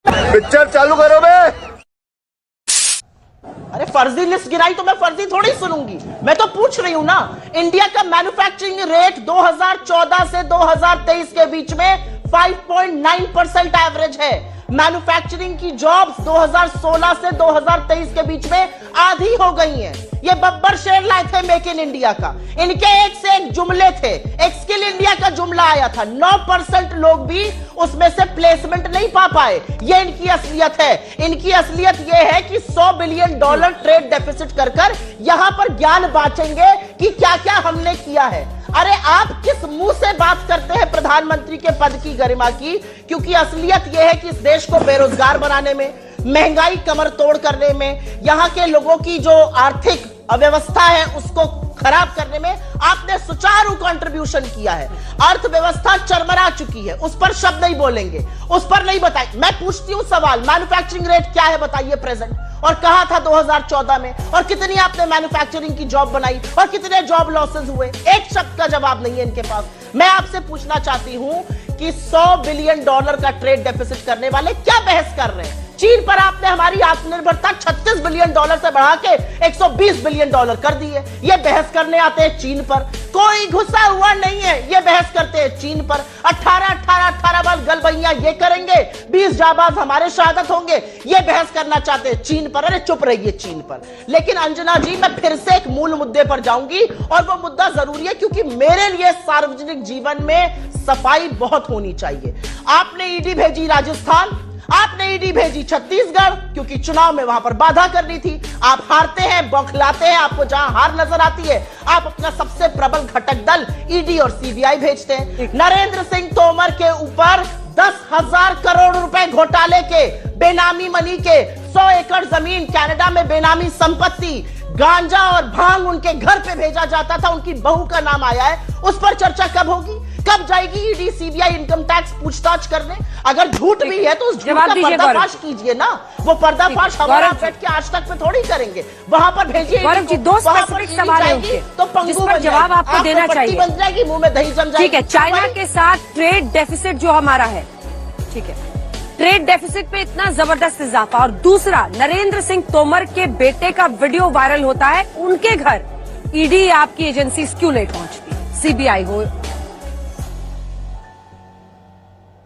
Picture चालू करो बे। अरे फर्जी लिस्ट गिराई तो मैं फर्जी थोड़ी सुनूंगी। मैं तो पूछ रही हूं ना, इंडिया का मैन्युफैक्चरिंग रेट 2014 से 2023 के बीच में 5.9% एवरेज है। मैन्युफैक्चरिंग की जॉब्स 2016 से 2023 के बीच में आधी हो गई हैं। ये बब्बर शेर लाए थे मेक इन इंडिया का, इनके एक से एक जुमले थे। एक स्किल इंडिया का जुमला आया था, 9% लोग भी उसमें से प्लेसमेंट नहीं पा पाए। ये इनकी असलियत है। इनकी असलियत ये है कि $100 बिलियन ट्रेड डेफिसिट कर कर यहां पर ज्ञान बांटेंगे कि क्या क्या हमने किया है। अरे आप किस मुंह से बात करते हैं प्रधानमंत्री के पद की गरिमा की? क्योंकि असलियत यह है कि इस देश को बेरोजगार बनाने में, महंगाई कमर तोड़ करने में, यहां के लोगों की जो आर्थिक अव्यवस्था है उसको खराब करने में आपने सुचारू कंट्रीब्यूशन किया है। अर्थव्यवस्था चरमरा चुकी है, उस पर शब्द नहीं बोलेंगे, उस पर नहीं बताए। मैं पूछती हूं सवाल, मैन्युफैक्चरिंग रेट क्या है बताइए प्रेजेंट, और कहा था 2014 में, और कितनी आपने मैन्युफैक्चरिंग की जॉब बनाई, और कितने जॉब लॉसेस हुए? एक शब्द का जवाब नहीं है इनके पास। मैं आपसे पूछना चाहती हूं कि $100 बिलियन का ट्रेड डेफिसिट करने वाले क्या बहस कर रहे हैं? चीन पर आपने हमारी आत्मनिर्भरता $36 बिलियन से बढ़ा के $120 बिलियन कर दी है। ये बहस करने आते हैं चीन पर। कोई घुसा हुआ नहीं है, ये बहस करते हैं चीन पर। 18 बार गलबैया ये करेंगे, 20 जाबाज हमारे शहादत होंगे, ये बहस करना चाहते हैं चीन पर। अरे चुप रहिए चीन पर। लेकिन अंजना जी, मैं फिर से एक मूल मुद्दे पर जाऊंगी, और वो मुद्दा जरूरी है क्योंकि मेरे लिए सार्वजनिक जीवन में सफाई बहुत होनी चाहिए। आपने ईडी भेजी राजस्थान, आपने ईडी भेजी छत्तीसगढ़, क्योंकि चुनाव में वहां पर बाधा करनी थी। आप हारते हैं, बौखलाते हैं, आपको जहां हार नजर आती है आप अपना सबसे प्रबल घटक दल ईडी और सीबीआई भेजते हैं। नरेंद्र सिंह तोमर के ऊपर 10,000 करोड़ रुपए घोटाले के, बेनामी मनी के, 100 एकड़ जमीन, कनाडा में बेनामी संपत्ति, गांजा और भांग उनके घर पे भेजा जाता था, उनकी बहू का नाम आया है। उस पर चर्चा कब होगी? कब जाएगी ईडी सीबीआई इनकम टैक्स पूछताछ करने? अगर झूठ भी है तो उस झूठ का पर्दाफाश कीजिए ना। वो पर्दाफाश हमारा बैठ के आज तक में थोड़ी करेंगे, वहां पर भेजिए। गौरव जी, दो स्पेसिफिक सवाल है तो पंगु पर जवाब आपको देना चाहिए। बन जाएगी, मुंह में दही जम जाएगी। ठीक है, चाइना के साथ ट्रेड डेफिसिट जो हमारा है, ठीक है, ट्रेड डेफिसिट पे इतना जबरदस्त इजाफा, और दूसरा नरेंद्र सिंह तोमर के बेटे का वीडियो वायरल होता है, उनके घर ईडी आपकी एजेंसी क्यों लेट पहुंचती है? सीबीआई हो।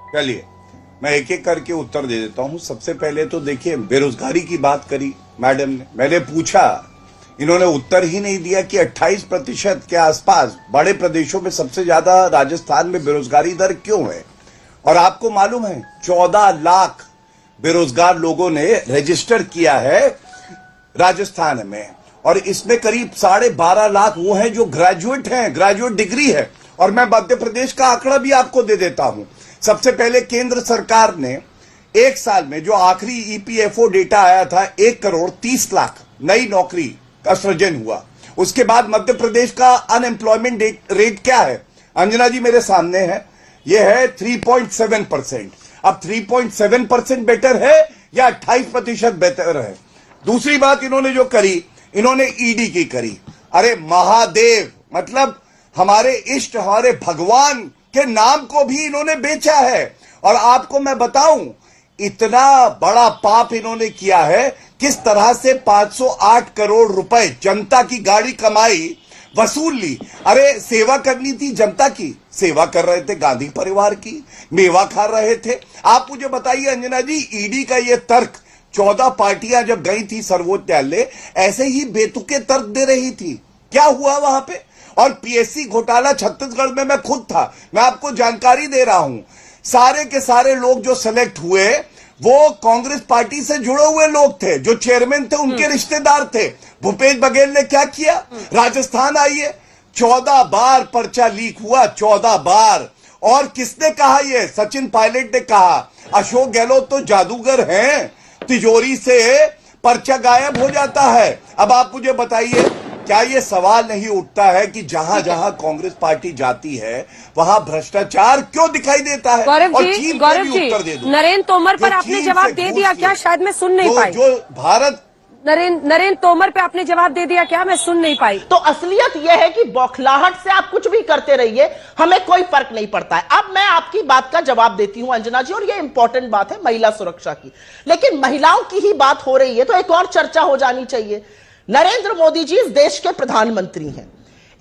चलिए मैं एक एक करके उत्तर दे देता हूं। सबसे पहले तो देखिए, बेरोजगारी की बात करी मैडम ने, मैंने पूछा, इन्होंने उत्तर ही नहीं दिया कि 28% के आसपास बड़े प्रदेशों में सबसे ज्यादा राजस्थान में बेरोजगारी दर क्यों है। और आपको मालूम है 14 लाख बेरोजगार लोगों ने रजिस्टर किया है राजस्थान में, और इसमें करीब 12.5 लाख वो हैं जो ग्रेजुएट हैं, ग्रेजुएट डिग्री है। और मैं मध्य प्रदेश का आंकड़ा भी आपको दे देता हूं। सबसे पहले केंद्र सरकार ने एक साल में जो आखिरी ईपीएफओ डेटा आया था, 1,30,00,000 नई नौकरी का सृजन हुआ। उसके बाद मध्य प्रदेश का अनएम्प्लॉयमेंट रेट क्या है अंजना जी मेरे सामने है, यह है 3.7%। अब 3.7% बेटर है या 28% बेटर है? दूसरी बात इन्होंने जो करी, इन्होंने ईडी की करी। अरे महादेव, मतलब हमारे इष्ट, हमारे भगवान के नाम को भी इन्होंने बेचा है। और आपको मैं बताऊं, इतना बड़ा पाप इन्होंने किया है। किस तरह से 508 करोड़ रुपए जनता की गाड़ी कमाई, वसूल ली। अरे सेवा करनी थी जनता की, सेवा कर रहे थे गांधी परिवार की, मेवा खा रहे थे। आप मुझे बताइए अंजना जी, ईडी का ये तर्क 14 पार्टियां जब गई थी सर्वोच्च न्यायालय, ऐसे ही बेतुके तर्क दे रही थी। क्या हुआ वहां पे? और पीएससी घोटाला छत्तीसगढ़ में मैं खुद था, मैं आपको जानकारी दे रहा हूं। सारे के सारे लोग जो सेलेक्ट हुए वो कांग्रेस पार्टी से जुड़े हुए लोग थे, जो चेयरमैन थे उनके रिश्तेदार थे। भूपेश बघेल ने क्या किया? राजस्थान आइए, 14 बार पर्चा लीक हुआ, 14 बार। और किसने कहा? ये सचिन पायलट ने कहा। अशोक गहलोत तो जादूगर हैं, तिजोरी से पर्चा गायब हो जाता है। अब आप मुझे बताइए, क्या ये सवाल नहीं उठता है कि जहां जहां कांग्रेस पार्टी जाती है वहां भ्रष्टाचार क्यों दिखाई देता है? गौरव और जी, चीन गौरव भी जी, उत्तर दे दूं। नरेंद्र तोमर पर आपने जवाब दे दिया क्या? शायद मैं सुन नहीं पाई। जो भारत नरेंद्र तोमर पे आपने जवाब दे दिया क्या? मैं सुन नहीं पाई। तो असलियत यह है कि बौखलाहट से आप कुछ भी करते रहिए, हमें कोई फर्क नहीं पड़ता है। अब मैं आपकी बात का जवाब देती हूं अंजना जी, और यह इंपॉर्टेंट बात है महिला सुरक्षा की, लेकिन महिलाओं की ही बात हो रही है तो एक और चर्चा हो जानी चाहिए। नरेंद्र मोदी जी इस देश के प्रधानमंत्री हैं,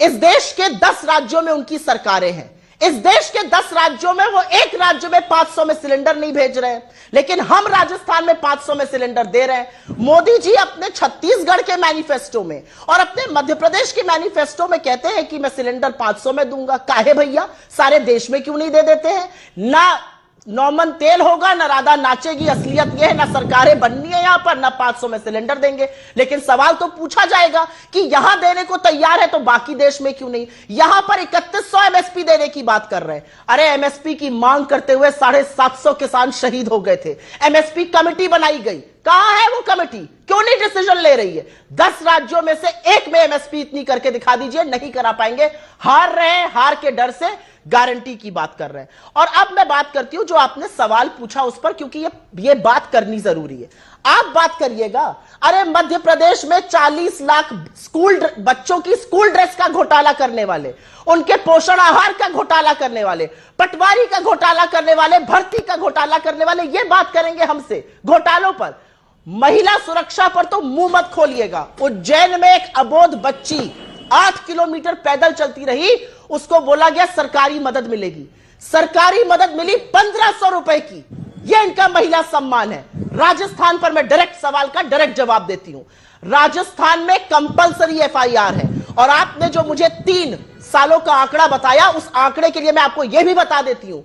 इस देश के 10 राज्यों में उनकी सरकारें हैं, इस देश के 10 राज्यों में वो एक राज्य में 500 में सिलेंडर नहीं भेज रहे हैं, लेकिन हम राजस्थान में 500 में सिलेंडर दे रहे हैं। मोदी जी अपने छत्तीसगढ़ के मैनिफेस्टो में और अपने मध्य प्रदेश के मैनिफेस्टो में कहते हैं कि मैं सिलेंडर 500 में दूंगा। काहे भैया, सारे देश में क्यों नहीं दे देते हैं? ना नौमन तेल होगा, ना राधा नाचेगी। असलियत यह है ना सरकारें बननी है यहां पर, ना 500 में सिलेंडर देंगे। लेकिन सवाल तो पूछा जाएगा कि यहां देने को तैयार है तो बाकी देश में क्यों नहीं? यहां पर 3100 एमएसपी देने की बात कर रहे हैं। अरे एमएसपी की मांग करते हुए 750 किसान शहीद हो गए थे। एमएसपी कमेटी बनाई गई, कहां है वो कमेटी? क्यों नहीं डिसीजन ले रही है? 10 राज्यों में से एक में एमएसपी इतनी करके दिखा दीजिए। नहीं करा पाएंगे, हार रहे हैं, हार के डर से गारंटी की बात कर रहे हैं। और अब मैं बात करती हूं जो आपने सवाल पूछा उस पर, क्योंकि ये बात करनी जरूरी है। आप बात करिएगा, अरे मध्य प्रदेश में 40 लाख स्कूल बच्चों की स्कूल ड्रेस का घोटाला करने वाले, उनके पोषण आहार का घोटाला करने वाले, पटवारी का घोटाला करने वाले, भर्ती का घोटाला करने वाले, ये बात करेंगे हमसे घोटालों पर। महिला सुरक्षा पर तो मुंह मत खोलिएगा। उज्जैन में एक अबोध बच्ची 8 किलोमीटर पैदल चलती रही, उसको बोला गया सरकारी मदद मिलेगी। सरकारी मदद मिली 1500 रुपए की। यह इनका महिला सम्मान है। राजस्थान पर मैं डायरेक्ट सवाल का डायरेक्ट जवाब देती हूं। राजस्थान में कंपलसरी एफआईआर है, और आपने जो मुझे 3 सालों का आंकड़ा बताया, उस आंकड़े के लिए मैं आपको यह भी बता देती हूं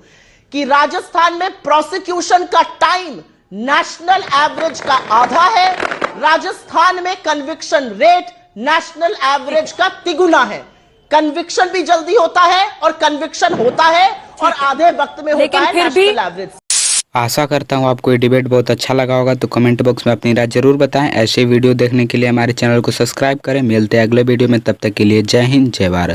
कि राजस्थान में प्रोसिक्यूशन का टाइम नेशनल एवरेज का आधा है। राजस्थान में कन्विक्शन रेट नेशनल एवरेज का तिगुना है। कन्विक्शन भी जल्दी होता है, और कन्विक्शन होता है और आधे वक्त में होता है नेशनल एवरेज। आशा करता हूँ आपको ये डिबेट बहुत अच्छा लगा होगा, तो कमेंट बॉक्स में अपनी राय जरूर बताएं। ऐसे वीडियो देखने के लिए हमारे चैनल को सब्सक्राइब करें। मिलते हैं अगले वीडियो में, तब तक के लिए जय हिंद, जय भारत।